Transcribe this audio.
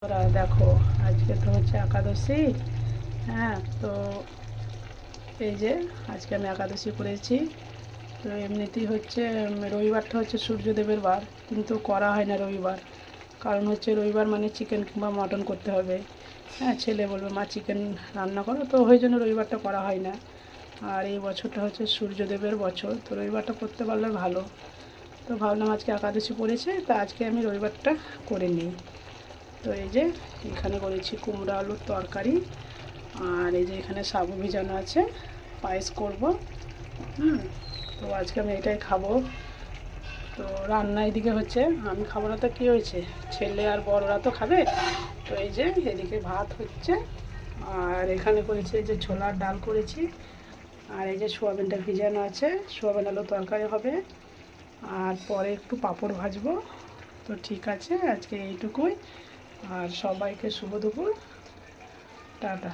ওরা দেখো, আজকে তো হচ্ছে একাদশী। হ্যাঁ, তো এই যে আজকে আমি একাদশী করেছি। তো এমনিতেই হচ্ছে রবিবারটা হচ্ছে সূর্যদেবের বার, কিন্তু করা হয় না রবিবার। কারণ হচ্ছে রবিবার মানে চিকেন কিংবা মটন করতে হবে। হ্যাঁ, ছেলে বলবে মা চিকেন রান্না করো, তো ওই জন্য রবিবারটা করা হয় না। আর এই বছরটা হচ্ছে সূর্যদেবের বছর, তো রবিবারটা করতে পারলে ভালো। তো ভাবলাম আজকে একাদশী পড়েছে, তো আজকে আমি রবিবারটা করে নিই। তো এই যে এখানে করেছি কুমড়ো আলুর তরকারি, আর এই যে এখানে সাবু ভিজানো আছে, পায়েস করব। তো আজকে আমি এটাই খাবো। তো রান্না এদিকে হচ্ছে, আমি খাবো না তো কী হয়েছে, ছেলে আর বড়রা তো খাবে। তো এই যে এদিকে ভাত হচ্ছে, আর এখানে করেছি এই যে ছোলার ডাল করেছি, আর এই যে সোয়াবিনটা ভিজানো আছে, সোয়াবিন আলু তরকারি হবে, আর পরে একটু পাঁপড় ভাজবো। তো ঠিক আছে, আজকে এইটুকুই। আর সবাইকে শুভ দুপুর, টাটা।